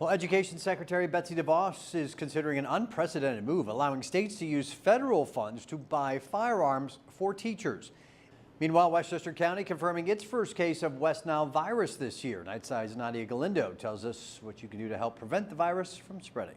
Well, Education Secretary Betsy DeVos is considering an unprecedented move, allowing states to use federal funds to buy firearms for teachers. Meanwhile, Westchester County confirming its first case of West Nile virus this year. Nightside's Nadia Galindo tells us what you can do to help prevent the virus from spreading.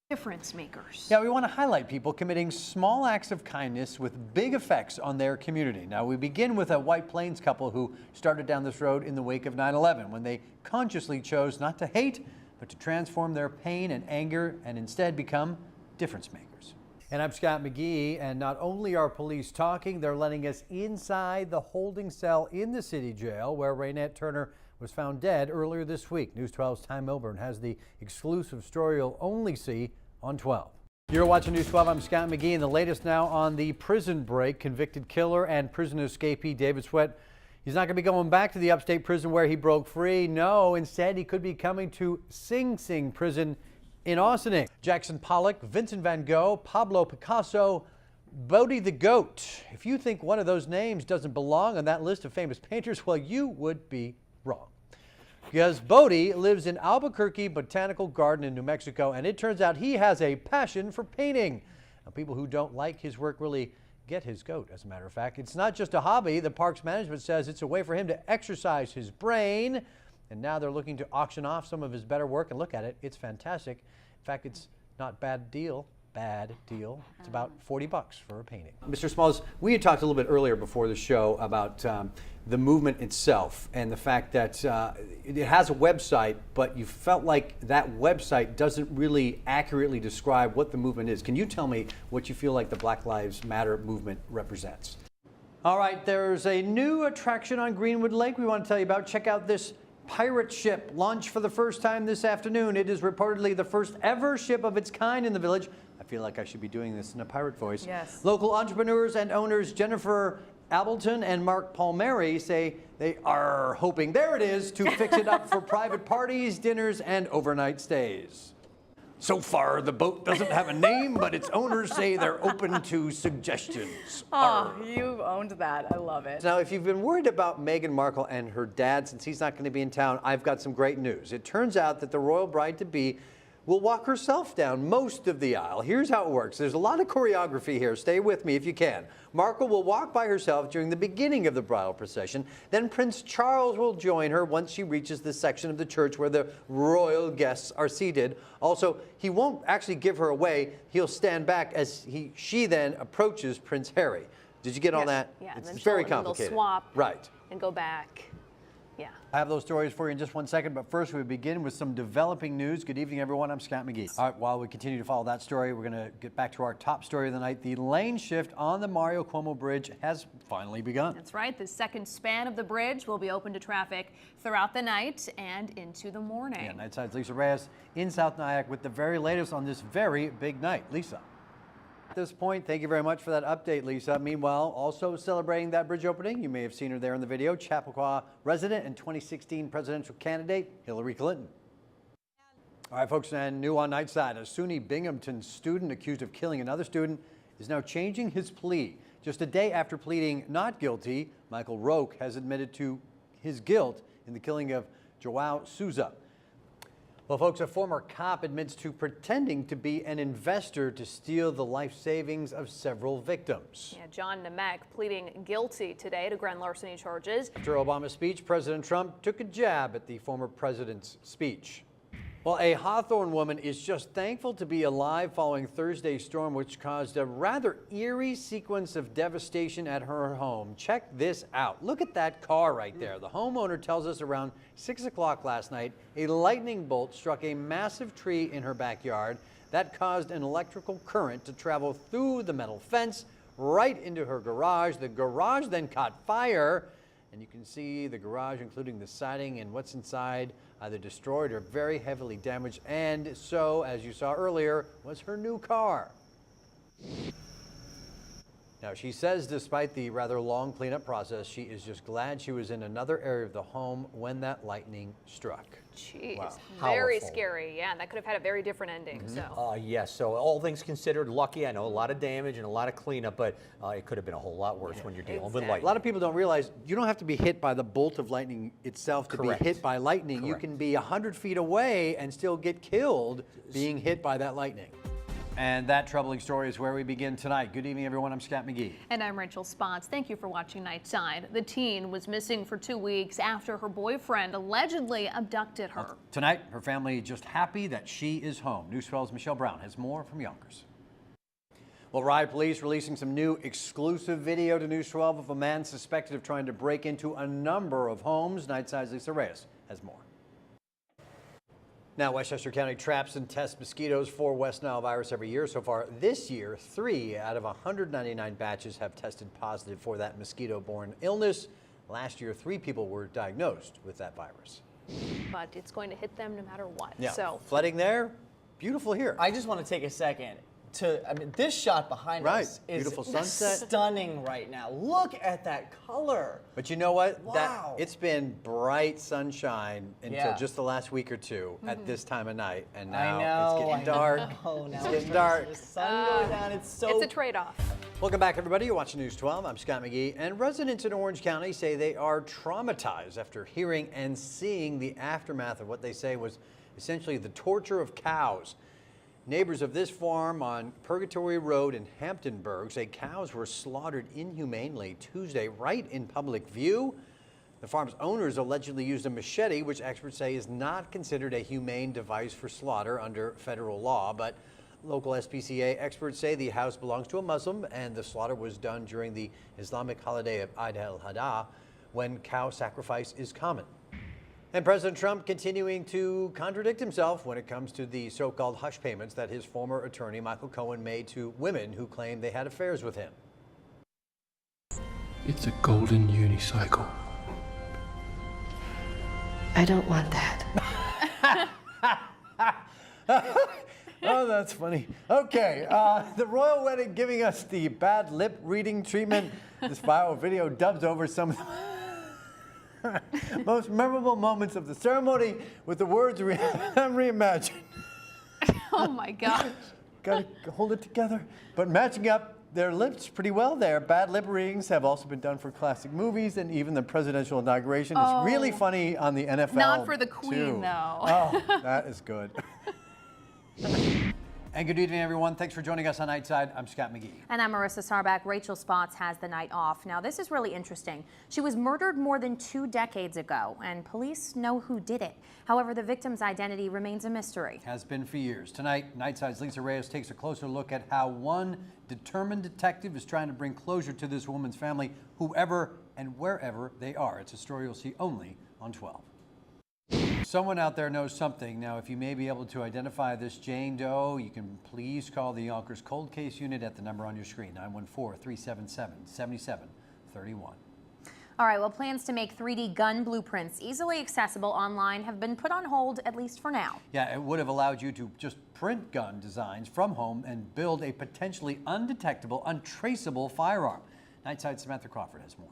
Difference makers. Yeah, we want to highlight people committing small acts of kindness with big effects on their community. Now, we begin with a White Plains couple who started down this road in the wake of 9/11 when they consciously chose not to hate, but to transform their pain and anger and instead become difference makers. And I'm Scott McGee, and not only are police talking, they're letting us inside the holding cell in the city jail where Raynette Turner was found dead earlier this week. News 12's Ty Milburn has the exclusive story you'll only see on 12. You're watching News 12. I'm Scott McGee, and the latest now on the prison break. Convicted killer and prison escapee David Sweat. He's not going to be going back to the upstate prison where he broke free. No, instead he could be coming to Sing Sing prison in Austining. Jackson Pollock, Vincent van Gogh, Pablo Picasso, Bodie the Goat. If you think one of those names doesn't belong on that list of famous painters, well, you would be wrong. Because Bodie lives in Albuquerque Botanical Garden in New Mexico, and it turns out he has a passion for painting. Now, people who don't like his work really get his goat, as a matter of fact. It's not just a hobby. The park's management says it's a way for him to exercise his brain. And now they're looking to auction off some of his better work. And look at it. It's fantastic. In fact, it's not bad deal. Bad deal. It's about $40 for a painting. Mr. Smalls, we had talked a little bit earlier before the show about the movement itself and the fact that it has a website, but you felt like that website doesn't really accurately describe what the movement is. Can you tell me what you feel like the Black Lives Matter movement represents? All right, there's a new attraction on Greenwood Lake we want to tell you about. Check out this pirate ship launched for the first time this afternoon. It is reportedly the first ever ship of its kind in the village. I feel like I should be doing this in a pirate voice. Yes. Local entrepreneurs and owners Jennifer Appleton and Mark Palmieri say they are hoping, there it is, to fix it up for private parties, dinners, and overnight stays. So far, the boat doesn't have a name, but its owners say they're open to suggestions. Oh, you've owned that. I love it. Now, if you've been worried about Meghan Markle and her dad since he's not going to be in town, I've got some great news. It turns out that the royal bride-to-be will walk herself down most of the aisle. Here's how it works. There's a lot of choreography here. Stay with me if you can. Markle will walk by herself during the beginning of the bridal procession. Then Prince Charles will join her once she reaches the section of the church where the royal guests are seated. Also, he won't actually give her away. He'll stand back as she then approaches Prince Harry. Did you get all that? Yeah, it's very complicated. They'll swap right. and go back. Yeah. I have those stories for you in just 1 second, but first we begin with some developing news. Good evening, everyone. I'm Scott McGee. All right, while we continue to follow that story, we're going to get back to our top story of the night. The lane shift on the Mario Cuomo Bridge has finally begun. That's right. The second span of the bridge will be open to traffic throughout the night and into the morning. Yeah, Nightside's Lisa Reyes in South Nyack with the very latest on this very big night. Lisa. At this point, thank you very much for that update, Lisa. Meanwhile, also celebrating that bridge opening, you may have seen her there in the video, Chappaqua resident and 2016 presidential candidate Hillary Clinton. All right, folks, and new on Nightside, a SUNY Binghamton student accused of killing another student is now changing his plea. Just a day after pleading not guilty, Michael Roque has admitted to his guilt in the killing of Joao Souza. Well, folks, a former cop admits to pretending to be an investor to steal the life savings of several victims. Yeah, John Nemec pleading guilty today to grand larceny charges. After Obama's speech, President Trump took a jab at the former president's speech. Well, a Hawthorne woman is just thankful to be alive following Thursday's storm, which caused a rather eerie sequence of devastation at her home. Check this out. Look at that car right there. The homeowner tells us around 6 o'clock last night, a lightning bolt struck a massive tree in her backyard. That caused an electrical current to travel through the metal fence right into her garage. The garage then caught fire, and you can see the garage, including the siding and what's inside, either destroyed or very heavily damaged, and so, as you saw earlier, was her new car. Now, she says despite the rather long cleanup process, she is just glad she was in another area of the home when that lightning struck. Jeez, Wow. very Powerful. scary. Yeah, that could have had a very different ending. So. Yes, so all things considered, lucky. I know a lot of damage and a lot of cleanup, but it could have been a whole lot worse when you're dealing with Exactly. lightning. A lot of people don't realize you don't have to be hit by the bolt of lightning itself to Correct. be hit by lightning. You Correct. can be 100 feet away and still get killed being hit by that lightning. And that troubling story is where we begin tonight. Good evening, everyone. I'm Scott McGee. And I'm Rachel Spots. Thank you for watching Nightside. The teen was missing for 2 weeks after her boyfriend allegedly abducted her. Tonight, her family just happy that she is home. News 12's Michelle Brown has more from Yonkers. Well, Riot Police releasing some new exclusive video to News 12 of a man suspected of trying to break into a number of homes. Nightside's Lisa Reyes has more. Now, Westchester County traps and tests mosquitoes for West Nile virus every year. So far this year, 3 out of 199 batches have tested positive for that mosquito-borne illness. Last year, 3 people were diagnosed with that virus. But it's going to hit them no matter what. Yeah, So flooding there, beautiful here. I just want to take a second I mean, this shot behind Right. us is Beautiful sunset. stunning right now. Look at that color. But you know what? Wow. It's been bright sunshine until Yeah. just the last week or two at this time of night, and I now know. it's getting dark. Oh, now It's getting dark. The sun goes down. It's so. it's a trade-off. Welcome back, everybody. You're watching News 12. I'm Scott McGee, and residents in Orange County say they are traumatized after hearing and seeing the aftermath of what they say was essentially the torture of cows. Neighbors of this farm on Purgatory Road in Hamptonburg say cows were slaughtered inhumanely Tuesday right in public view. The farm's owners allegedly used a machete, which experts say is not considered a humane device for slaughter under federal law. But local SPCA experts say the house belongs to a Muslim and the slaughter was done during the Islamic holiday of Eid al-Adha, when cow sacrifice is common. And President Trump continuing to contradict himself when it comes to the so-called hush payments that his former attorney Michael Cohen made to women who claimed they had affairs with him. It's a golden unicycle. I don't want that. Oh, that's funny. Okay, the royal wedding giving us the bad lip reading treatment. This viral video dubs over some of the most memorable moments of the ceremony with the words reimagined. Oh my gosh. Gotta hold it together. But matching up their lips pretty well there. Bad lip readings have also been done for classic movies and even the presidential inauguration. It's really funny on the NFL. Not for the Queen, too. though. Oh, that is good. And good evening, everyone. Thanks for joining us on Nightside. I'm Scott McGee. And I'm Marissa Sarback. Rachel Spots has the night off. Now, this is really interesting. She was murdered more than 2 decades ago, and police know who did it. However, the victim's identity remains a mystery. Has been for years. Tonight, Nightside's Lisa Reyes takes a closer look at how one determined detective is trying to bring closure to this woman's family, whoever and wherever they are. It's a story you'll see only on 12. Someone out there knows something. Now, if you may be able to identify this Jane Doe, you can please call the Yonkers Cold Case Unit at the number on your screen, 914-377-7731. All right, well, plans to make 3D gun blueprints easily accessible online have been put on hold, at least for now. Yeah, it would have allowed you to just print gun designs from home and build a potentially undetectable, untraceable firearm. Nightside Samantha Crawford has more.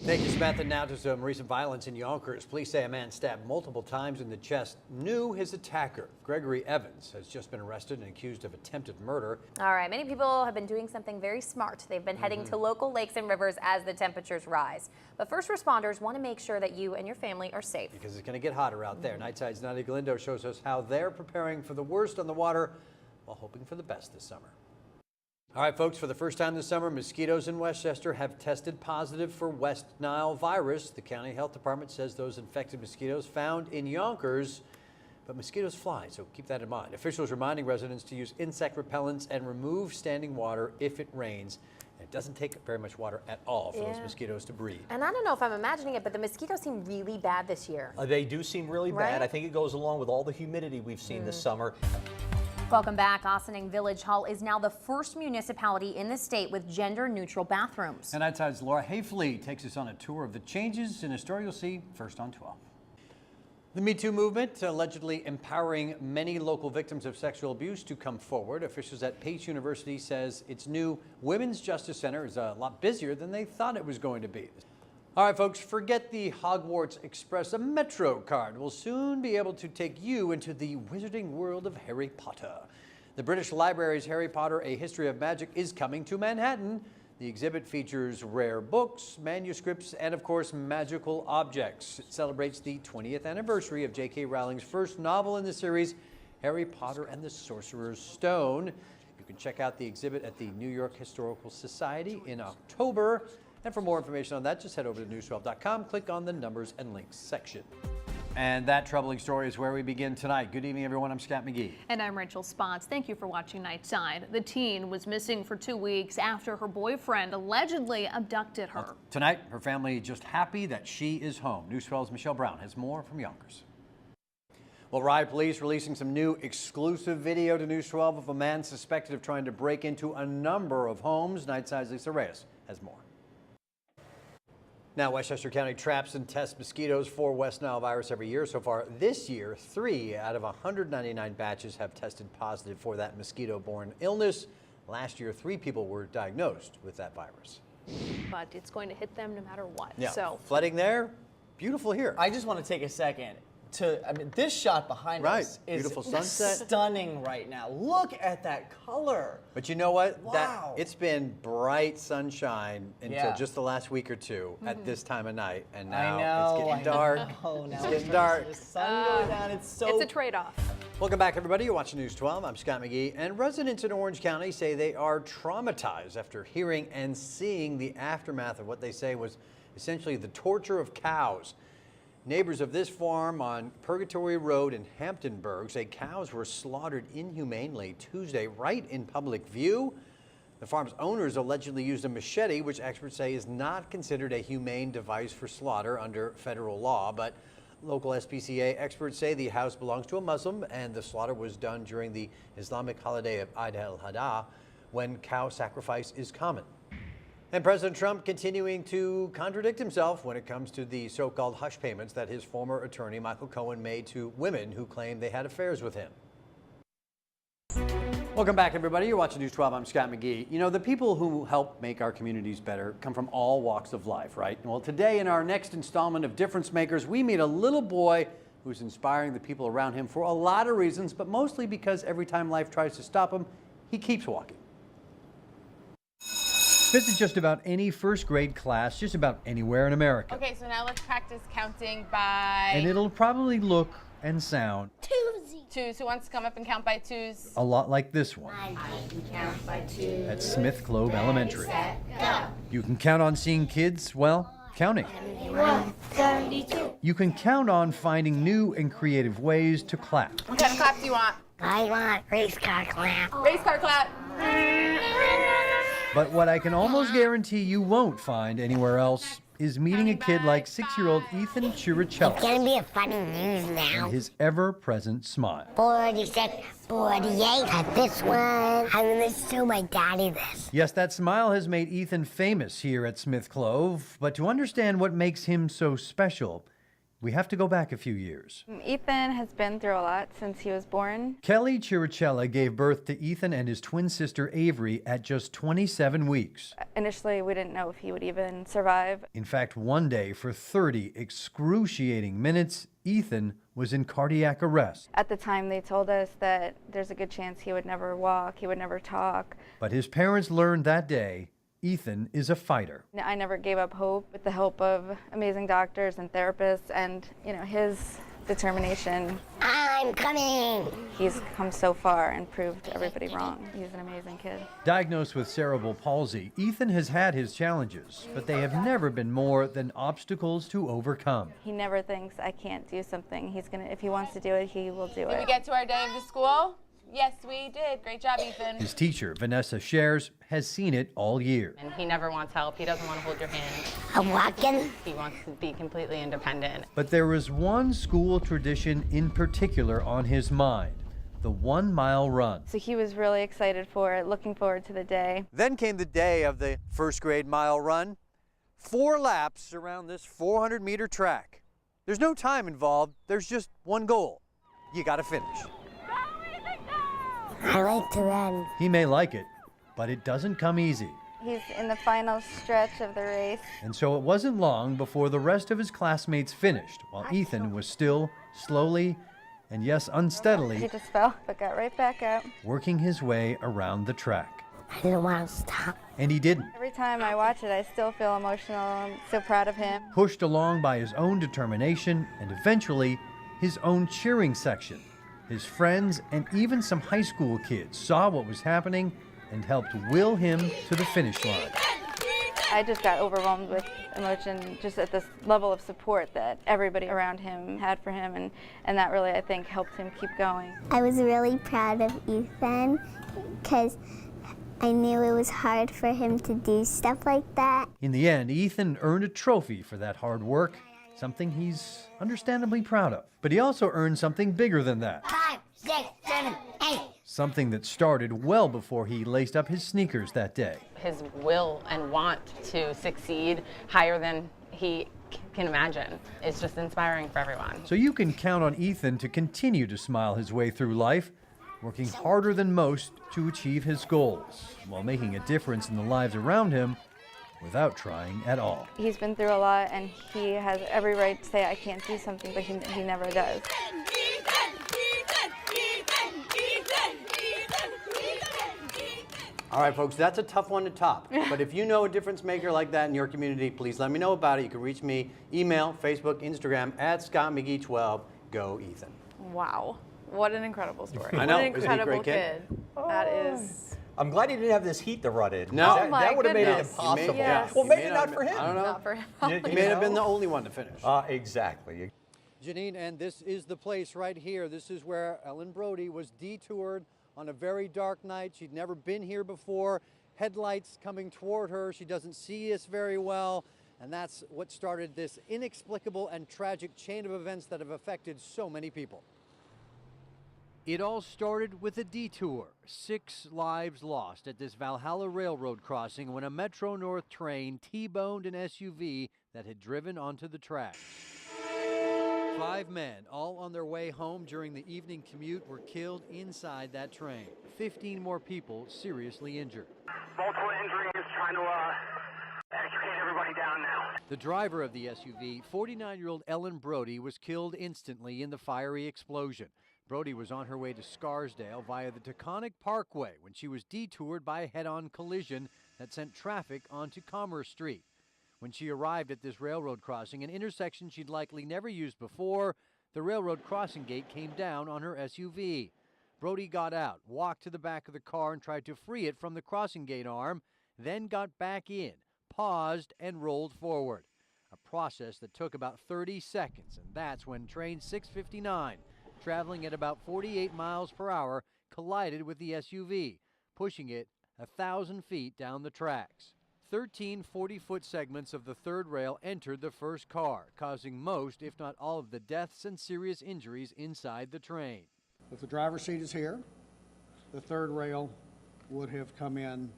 Thank you, Samantha. Now to some recent violence in Yonkers. Police say a man stabbed multiple times in the chest knew his attacker. Gregory Evans has just been arrested and accused of attempted murder. All right, many people have been doing something very smart. They've been heading to local lakes and rivers as the temperatures rise. But first responders want to make sure that you and your family are safe. Because it's going to get hotter out there. Nightside's Nadia Galindo shows us how they're preparing for the worst on the water while hoping for the best this summer. All right, folks, for the first time this summer, mosquitoes in Westchester have tested positive for West Nile virus. The county health department says those infected mosquitoes found in Yonkers, but mosquitoes fly, so keep that in mind. Officials reminding residents to use insect repellents and remove standing water if it rains. It doesn't take very much water at all for those mosquitoes to breed. And I don't know if I'm imagining it, but the mosquitoes seem really bad this year. They do seem really Right? bad. I think it goes along with all the humidity we've seen this summer. Welcome back. Ossining Village Hall is now the first municipality in the state with gender-neutral bathrooms. And Nightside's Laura Hayfley takes us on a tour of the changes in a story you'll see first on 12. The Me Too movement allegedly empowering many local victims of sexual abuse to come forward. Officials at Pace University says its new Women's Justice Center is a lot busier than they thought it was going to be. All right, folks, forget the Hogwarts Express. A Metro card will soon be able to take you into the wizarding world of Harry Potter. The British Library's Harry Potter, A History of Magic is coming to Manhattan. The exhibit features rare books, manuscripts, and of course, magical objects. It celebrates the 20th anniversary of J.K. Rowling's first novel in the series, Harry Potter and the Sorcerer's Stone. You can check out the exhibit at the New York Historical Society in October. And for more information on that, just head over to news12.com, click on the numbers and links section. And that troubling story is where we begin tonight. Good evening, everyone. I'm Scott McGee. And I'm Rachel Spots. Thank you for watching Nightside. The teen was missing for 2 weeks after her boyfriend allegedly abducted her. Tonight, her family just happy that she is home. News 12's Michelle Brown has more from Yonkers. Well, Riot Police releasing some new exclusive video to News 12 of a man suspected of trying to break into a number of homes. Nightside's Lisa Reyes has more. Now, Westchester County traps and tests mosquitoes for West Nile virus every year. So far this year, 3 out of 199 batches have tested positive for that mosquito-borne illness. Last year, 3 people were diagnosed with that virus. But it's going to hit them no matter what. Yeah, So flooding there, beautiful here. I just want to take a second this shot behind Right. us is Beautiful sunset. stunning right now. Look at that color. But you know what? Wow. It's been bright sunshine until Yeah. just the last week or two at this time of night, and I now know. it's getting dark. Now It's getting dark. The sun goes down. It's so. it's a trade-off. Welcome back, everybody. You're watching News 12. I'm Scott McGee, and residents in Orange County say they are traumatized after hearing and seeing the aftermath of what they say was essentially the torture of cows. Neighbors of this farm on Purgatory Road in Hamptonburg say cows were slaughtered inhumanely Tuesday right in public view. The farm's owners allegedly used a machete, which experts say is not considered a humane device for slaughter under federal law. But local SPCA experts say the house belongs to a Muslim and the slaughter was done during the Islamic holiday of Eid al-Adha, when cow sacrifice is common. And President Trump continuing to contradict himself when it comes to the so-called hush payments that his former attorney Michael Cohen made to women who claimed they had affairs with him. Welcome back, everybody. You're watching News 12. I'm Scott McGee. You know, the people who help make our communities better come from all walks of life, right? Well, today in our next installment of Difference Makers, we meet a little boy who's inspiring the people around him for a lot of reasons, but mostly because every time life tries to stop him, he keeps walking. Visit just about any first grade class just about anywhere in America. Okay, so now let's practice counting by And it'll probably look and sound twos. Who wants to come up and count by twos? a lot like this one I can count by 2. at Smith Clove Elementary. You can count on seeing kids, well, counting. 72. You can count on finding new and creative ways to clap. What kind of clap do you want? I want race car clap. Race car clap. But what I can almost guarantee you won't find anywhere else is meeting a kid like 6-year-old Ethan Chiricelli Gonna be a funny news now. and his ever-present smile. 46, 48. Got this one. I'm gonna show my daddy this. Yes, that smile has made Ethan famous here at Smith Clove, but to understand what makes him so special, we have to go back a few years. Ethan has been through a lot since he was born. Kelly Chiricella gave birth to Ethan and his twin sister Avery at just 27 weeks. Initially, we didn't know if he would even survive. In fact, one day for 30 excruciating minutes, Ethan was in cardiac arrest. At the time, they told us that there's a good chance he would never walk, he would never talk. But his parents learned that day Ethan is a fighter. I never gave up hope with the help of amazing doctors and therapists and, his determination. I'm coming. He's come so far and proved everybody wrong. He's an amazing kid. Diagnosed with cerebral palsy, Ethan has had his challenges, but they have never been more than obstacles to overcome. He never thinks I can't do something. If he wants to do it, he will do Did we it. get to our day of the school? Yes, we did. Great job, Ethan. His teacher, Vanessa Shares, has seen it all year. And he never wants help. He doesn't want to hold your hand. I'm walking. He wants to be completely independent. But there was one school tradition in particular on his mind, the 1 mile run. So he was really excited for it, looking forward to the day. Then came the day of the first grade mile run. 4 laps around this 400-meter track. There's no time involved. There's just one goal. You got to finish. I like to run. He may like it, but it doesn't come easy. He's in the final stretch of the race. And so it wasn't long before the rest of his classmates finished, while Ethan was still slowly, and yes, unsteadily, He just fell, but got right back up. working his way around the track. I didn't want to stop. And he didn't. Every time I watch it, I still feel emotional. I'm so proud of him. Pushed along by his own determination and eventually his own cheering section. His friends and even some high school kids saw what was happening and helped will him to the finish line. I just got overwhelmed with emotion just at this level of support that everybody around him had for him, and that really, I think, helped him keep going. I was really proud of Ethan because I knew it was hard for him to do stuff like that. In the end, Ethan earned a trophy for that hard work, something he's understandably proud of. But he also earned something bigger than that. 5, 6, 7, 8. Something that started well before he laced up his sneakers that day. His will and want to succeed higher than he can imagine. It's just inspiring for everyone. So you can count on Ethan to continue to smile his way through life, working harder than most to achieve his goals, while making a difference in the lives around him without trying at all. He's been through a lot, and he has every right to say, I can't do something, but he never does. All right, folks, that's a tough one to top. But if you know a difference maker like that in your community, please let me know about it. You can reach me, email, Facebook, Instagram, @ScottMcGee12. Go, Ethan. Wow. What an incredible story. I know. What an Isn't he a incredible great kid? That is. I'm glad he didn't have this heat to run in. No. That, Oh my that would have made it goodness. impossible. Yes. Well, He maybe may not not for him. I don't know. Not for him. He may have been the only one to finish. Exactly. Janine, and this is the place right here. This is where Ellen Brody was detoured on a very dark night. She'd never been here before. Headlights coming toward her. She doesn't see us very well. And that's what started this inexplicable and tragic chain of events that have affected so many people. It all started with a detour. 6 lives lost at this Valhalla Railroad crossing when a Metro North train T-boned an SUV that had driven onto the tracks. 5 men, all on their way home during the evening commute, were killed inside that train. 15 more people seriously injured. Multiple injuries, trying to educate everybody down now. The driver of the SUV, 49-year-old Ellen Brody, was killed instantly in the fiery explosion. Brody was on her way to Scarsdale via the Taconic Parkway when she was detoured by a head-on collision that sent traffic onto Commerce Street. When she arrived at this railroad crossing, an intersection she'd likely never used before, the railroad crossing gate came down on her SUV. Brody got out, walked to the back of the car and tried to free it from the crossing gate arm, then got back in, paused, and rolled forward. A process that took about 30 seconds, and that's when train 659, traveling at about 48 miles per hour, collided with the SUV, pushing it 1,000 feet down the tracks. 13 40-foot segments of the third rail entered the first car, causing most, if not all, of the deaths and serious injuries inside the train. If the driver's seat is here, the third rail would have come in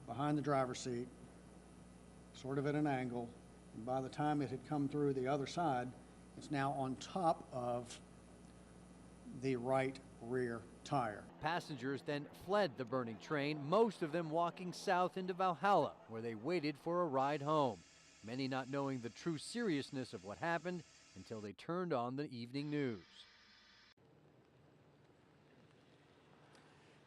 behind the driver's seat, sort of at an angle, and by the time it had come through the other side, it's now on top of the right rear tire. Passengers then fled the burning train, most of them walking south into Valhalla, where they waited for a ride home, many not knowing the true seriousness of what happened until they turned on the evening news.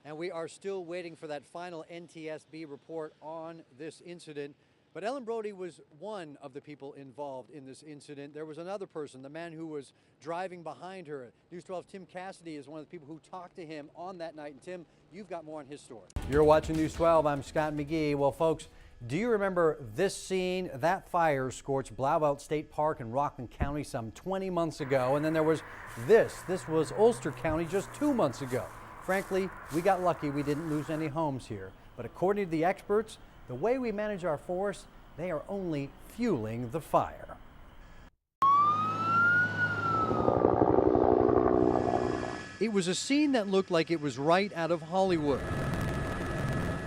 And we are still waiting for that final NTSB report on this incident. But Ellen Brody was one of the people involved in this incident. There was another person, the man who was driving behind her. News 12's Tim Cassidy is one of the people who talked to him on that night. And Tim, you've got more on his story. You're watching News 12. I'm Scott McGee. Well, folks, do you remember this scene? That fire scorched Blauvelt State Park in Rockland County some 20 months ago. And then there was this. This was Ulster County just 2 months ago. Frankly, we got lucky we didn't lose any homes here. But according to the experts, the way we manage our forests, they are only fueling the fire. It was a scene that looked like it was right out of Hollywood.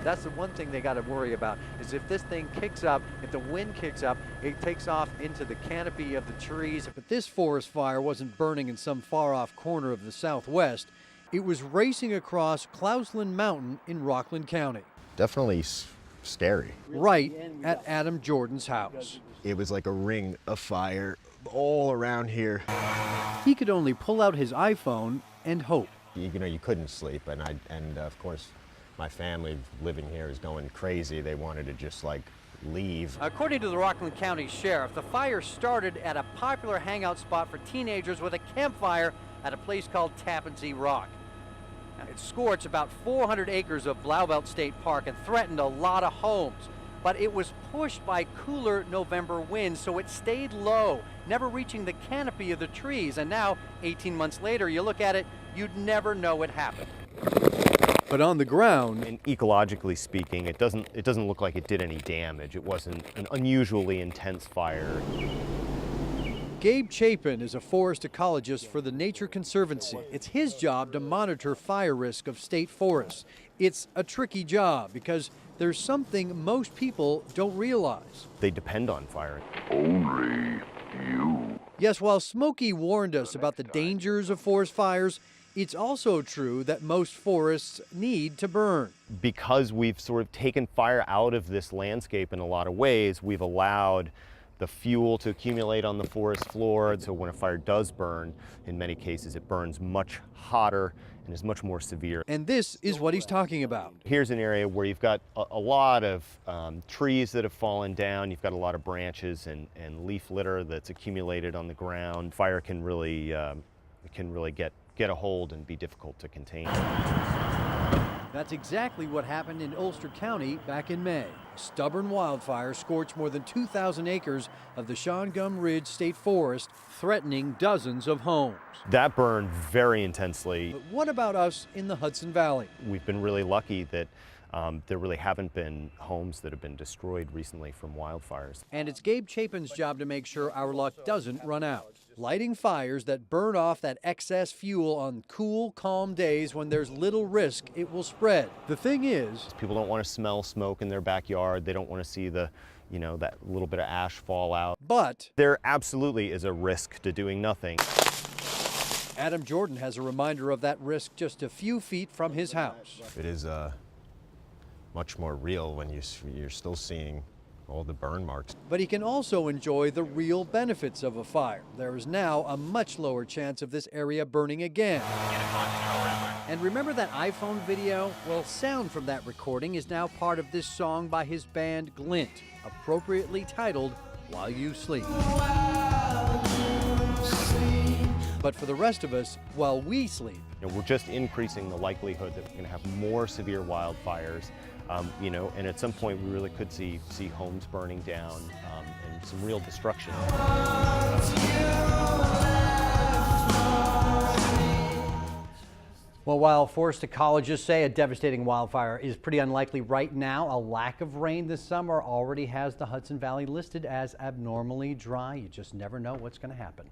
That's the one thing they got to worry about, is if this thing kicks up, if the wind kicks up, it takes off into the canopy of the trees. But this forest fire wasn't burning in some far-off corner of the Southwest. It was racing across Clousland Mountain in Rockland County. Definitely scary. Right at Adam Jordan's house. It was like a ring of fire all around here. He could only pull out his iPhone and hope. You know, you couldn't sleep, and of course, my family living here is going crazy. They wanted to just like leave. According to the Rockland County Sheriff, the fire started at a popular hangout spot for teenagers with a campfire at a place called Tappan Zee Rock. Now, it scorched about 400 acres of Blauvelt State Park and threatened a lot of homes. But it was pushed by cooler November winds, so it stayed low, never reaching the canopy of the trees. And now, 18 months later, you look at it, you'd never know it happened. But on the ground, and ecologically speaking, it doesn't look like it did any damage. It wasn't an unusually intense fire. Gabe Chapin is a forest ecologist for the Nature Conservancy. It's his job to monitor fire risk of state forests. It's a tricky job because there's something most people don't realize. They depend on fire. Only you. Yes, while Smokey warned us about the dangers of forest fires, it's also true that most forests need to burn. Because we've sort of taken fire out of this landscape in a lot of ways, we've allowed the fuel to accumulate on the forest floor. So when a fire does burn, in many cases it burns much hotter and is much more severe. And this is what he's talking about. Here's an area where you've got a lot of trees that have fallen down. You've got a lot of branches and leaf litter that's accumulated on the ground. Fire can really get a hold and be difficult to contain. That's exactly what happened in Ulster County back in May. A stubborn wildfire scorched more than 2,000 acres of the Shawangum Ridge State Forest, threatening dozens of homes. That burned very intensely. But what about us in the Hudson Valley? We've been really lucky that there really haven't been homes that have been destroyed recently from wildfires. And it's Gabe Chapin's job to make sure our luck doesn't run out. Lighting fires that burn off that excess fuel on cool, calm days when there's little risk it will spread. The thing is, people don't want to smell smoke in their backyard. They don't want to see that little bit of ash fall out. But there absolutely is a risk to doing nothing. Adam Jordan has a reminder of that risk just a few feet from his house. It is much more real when you're still seeing all the burn marks. But he can also enjoy the real benefits of a fire. There is now a much lower chance of this area burning again. And remember that iPhone video? Well, sound from that recording is now part of this song by his band Glint, appropriately titled While You Sleep. But for the rest of us, while we sleep, we're just increasing the likelihood that we're going to have more severe wildfires. And at some point we really could see homes burning down and some real destruction. Well, while forest ecologists say a devastating wildfire is pretty unlikely right now, a lack of rain this summer already has the Hudson Valley listed as abnormally dry. You just never know what's going to happen.